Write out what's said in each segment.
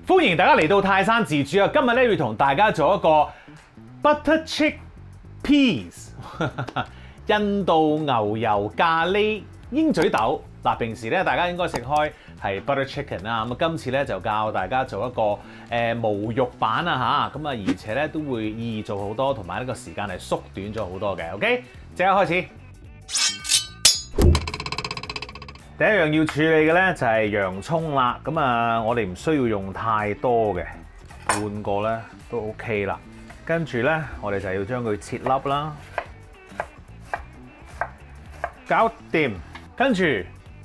歡迎大家嚟到泰山自煮啊！今日咧要同大家做一個 butter chickpeas 印度牛油咖喱鷹嘴豆。嗱，平時咧大家應該食開係 butter chicken 啦，咁啊今次咧就教大家做一個無肉版啊嚇，咁啊而且咧都會易做好多，同埋呢個時間係縮短咗好多嘅。OK， 即刻開始。第一樣要處理嘅咧就係洋葱啦，咁啊我哋唔需要用太多嘅，半個咧都 OK 啦。跟住咧我哋就要將佢切粒啦，搞掂。跟住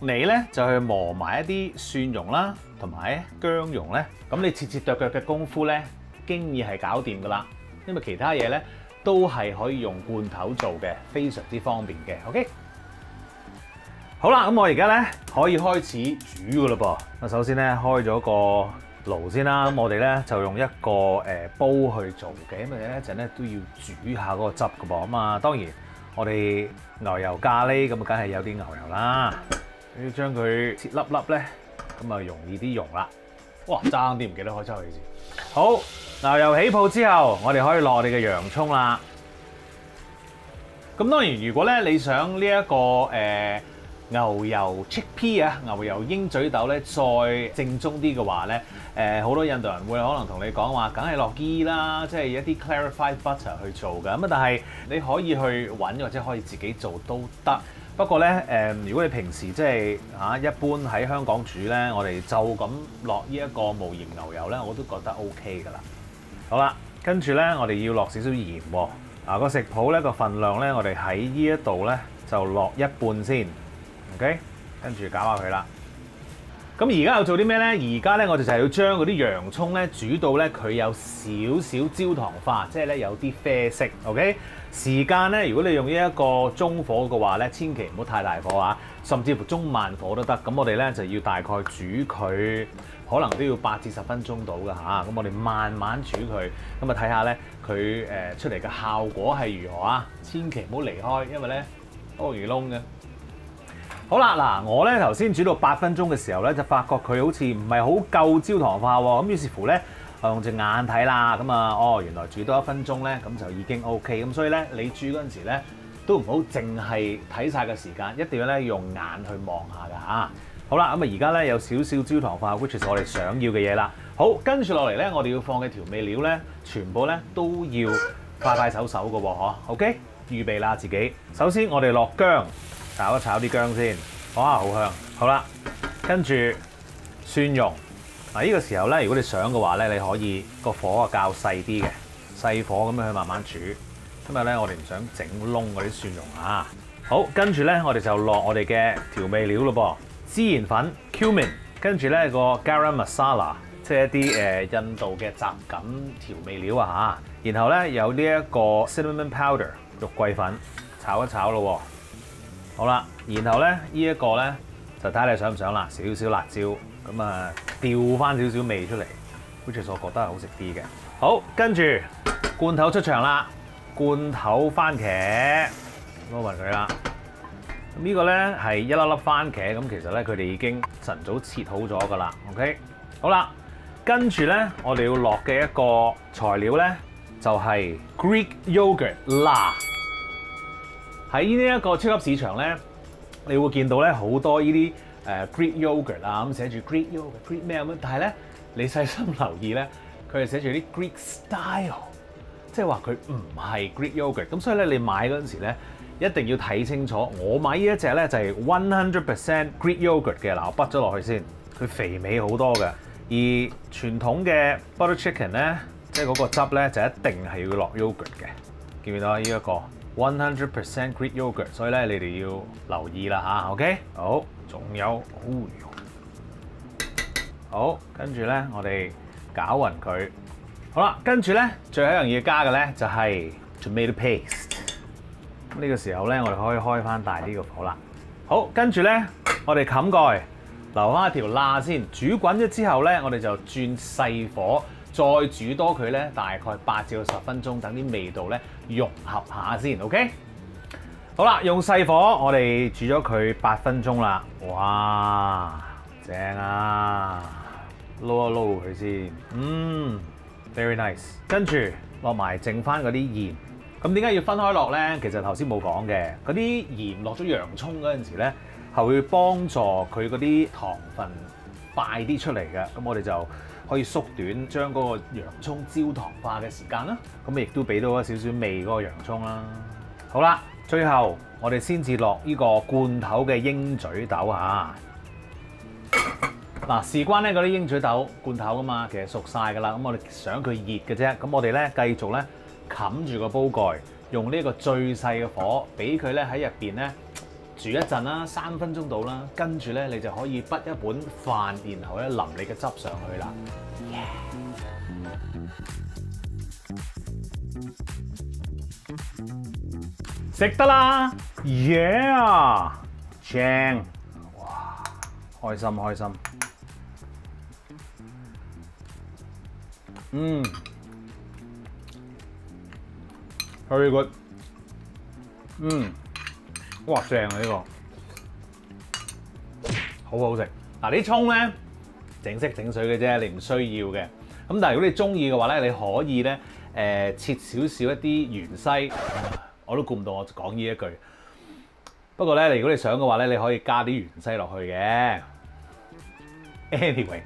你咧就去磨埋一啲蒜蓉啦，同埋薑蓉咧，咁你切切剁剁嘅功夫咧，經已係搞掂噶啦。因為其他嘢咧都係可以用罐頭做嘅，非常之方便嘅。OK。好啦，咁我而家咧可以開始煮噶啦噃。首先咧開咗個爐先啦，咁我哋咧就用一個煲去做嘅，因為咧一陣咧都要煮下嗰個汁噶噃。咁啊，當然我哋牛油咖喱咁啊，梗係有啲牛油啦。要將佢切粒粒咧，咁啊容易啲溶啦。哇，爭啲唔記得開抽氣先。好，牛油起泡之後，我哋可以落我哋嘅洋葱啦。咁當然，如果咧你想呢一個牛油 chickpea 啊，牛油鷹嘴豆咧，再正宗啲嘅話咧，好多印度人會可能同你講話，梗係落 ghee 啦，即係一啲 clarified butter 去做嘅。咁啊，但係你可以去揾或者可以自己做都得。不過咧，如果你平時即係一般喺香港煮咧，我哋就咁落呢一個無鹽牛油咧，我都覺得 OK 噶啦。好啦，跟住咧，我哋要落少少鹽喎。嗱，個食譜咧個份量咧，我哋喺呢一度咧就落一半先。OK， 跟住搞下佢啦。咁而家又做啲咩咧？而家咧我哋就係要將嗰啲洋葱咧煮到咧佢有少少焦糖化，即係咧有啲啡色。OK， 時間咧如果你用呢一個中火嘅話咧，千祈唔好太大火啊，甚至乎中慢火都得。咁我哋咧就要大概煮佢，可能都要8至10分鐘到㗎嚇。咁我哋慢慢煮佢，咁啊睇下咧佢出嚟嘅效果係如何啊！千祈唔好離開，因為咧多魚窿嘅。好啦，嗱，我咧頭先煮到8分鐘嘅時候咧，就發覺佢好似唔係好夠焦糖化喎。咁於是乎咧，我用隻眼睇啦，咁啊，原來煮多1分鐘咧，咁就已經 OK。咁所以咧，你煮嗰陣時咧，都唔好淨係睇晒個時間，一定要咧用眼去望下㗎嚇。好啦，咁啊而家咧有少少焦糖化 ，which is 我哋想要嘅嘢啦。好，跟住落嚟咧，我哋要放嘅調味料咧，全部咧都要快手嘅喎，嗬。OK， 預備啦自己。首先我哋落薑。炒一炒啲薑先，哇，好香！好啦，跟住蒜蓉。嗱，呢個時候咧，如果你想嘅話咧，你可以個火啊較細啲嘅，細火咁樣去慢慢煮。今日咧，我哋唔想整燶嗰啲蒜蓉啊。好，跟住咧，我哋就落我哋嘅調味料咯噃，孜然粉 cumin， 跟住咧個 garam masala， 即係一啲印度嘅雜錦調味料啊嚇。然後咧有呢一個 cinnamon powder 肉桂粉，炒一炒咯喎。好啦，然後咧呢一個咧就睇下你想唔想啦，少少辣椒，咁啊調翻少少味出嚟 ，which is 我覺得係好食啲嘅。好，跟住罐頭出場啦，罐頭番茄撈勻佢啦。咁呢個咧係一粒粒番茄，咁其實咧佢哋已經晨早切好咗㗎啦。OK， 好啦，跟住咧我哋要落嘅一個材料咧就係 Greek yogurt 啦。喺呢一個超級市場咧，你會見到咧好多呢啲Greek yogurt 啊，咁寫住 Greek yogurt、Greek 咩咁，但係咧你細心留意咧，佢係寫住啲 Greek style， 即係話佢唔係 Greek yogurt。咁所以咧你買嗰陣時咧，一定要睇清楚。我買呢一隻咧就係 100% Greek yogurt 嘅，嗱我筆咗落去先，佢肥美好多嘅。而傳統嘅 butter chicken 咧，即係嗰個汁咧就一定係要落 yogurt 嘅，見唔見到啊？呢一個 100% Greek yogurt， 所以咧你哋要留意啦嚇。OK， 好，仲有，好，跟住咧我哋攪勻佢。好啦，跟住咧最後一樣嘢加嘅咧就係 tomato paste。咁呢個時候咧我哋可以開翻大啲個火啦。好，跟住咧我哋冚蓋，留翻一條罅先。煮滾咗之後咧，我哋就轉細火。再煮多佢咧，大概8至10分鐘，等啲味道咧融合下先。OK， 好啦，用細火我哋煮咗佢8分鐘啦。哇，正啊！撈一撈佢先。Very nice。跟住落埋剩翻嗰啲鹽。咁點解要分開落咧？其實頭先冇講嘅，嗰啲鹽落咗洋葱嗰陣時咧，係會幫助佢嗰啲糖分快啲出嚟嘅。咁我哋就可以縮短將嗰個洋葱焦糖化嘅時間啦。咁亦都俾到一少少味嗰個洋葱啦。好啦，最後我哋先至落呢個罐頭嘅鷹嘴豆嚇。嗱，事關咧嗰啲鷹嘴豆罐頭噶嘛，其實熟晒噶啦。咁我哋想佢熱嘅啫。咁我哋咧繼續咧冚住個煲蓋，用呢個最細嘅火，俾佢咧喺入邊咧煮一陣啦，3分鐘到啦。跟住咧你就可以滗一碗飯，然後咧淋你嘅汁上去啦。食得啦 ，yeah， 正，哇，開心開心。very good。哇，正啊呢個，好好食。嗱，啲葱咧整色整水嘅啫，你唔需要嘅。咁但係如果你中意嘅話咧，你可以咧切少少一啲芫荽。我都估唔到我講呢一句。不過咧，如果你想嘅話咧，你可以加啲芫荽落去嘅。Anyway，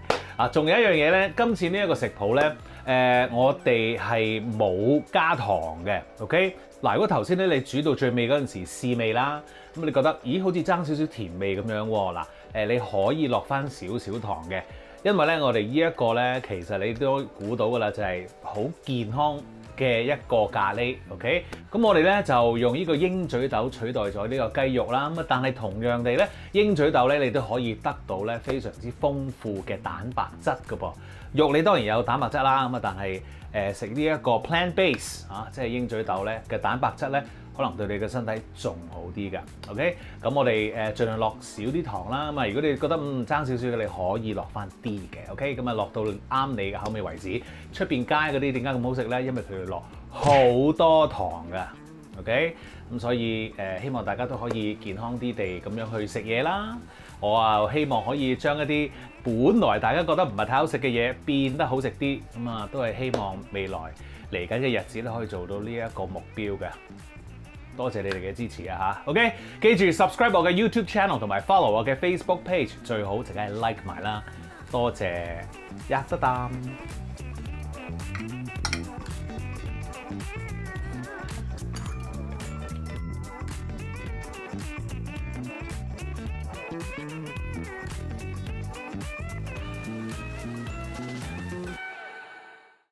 仲有一樣嘢咧，今次呢一個食譜咧，我哋係冇加糖嘅。OK， 嗱，如果頭先咧你煮到最尾嗰陣時試味啦，咁你覺得咦好似爭少少甜味咁樣喎，嗱，你可以落翻少少糖嘅，因為咧我哋呢一個咧其實你都估到㗎啦，就係好健康嘅一個咖喱 ，OK， 咁我哋咧就用呢個鷹嘴豆取代咗呢個雞肉啦。咁但係同樣地咧，鷹嘴豆咧你都可以得到咧非常之豐富嘅蛋白質㗎噃。肉你當然有蛋白質啦，咁啊但係食呢一個 plant base 即係鷹嘴豆咧嘅蛋白質咧，可能對你嘅身體仲好啲㗎。OK， 咁我哋盡量落少啲糖啦。咁啊，如果你覺得爭少少嘅，你可以落翻啲嘅。OK， 咁啊落到啱你嘅口味為止。出邊街嗰啲點解咁好食咧？因為佢哋落好多糖㗎。OK， 咁所以希望大家都可以健康啲地咁樣去食嘢啦。我啊希望可以將一啲本來大家覺得唔係太好食嘅嘢變得好食啲。咁啊都係希望未來嚟緊嘅日子咧可以做到呢一個目標嘅。多謝你哋嘅支持啊嚇 ，OK， 記住 subscribe 我嘅 YouTube channel 同埋 follow 我嘅 Facebook page， 最好淨係 like 埋啦，多謝，得啖。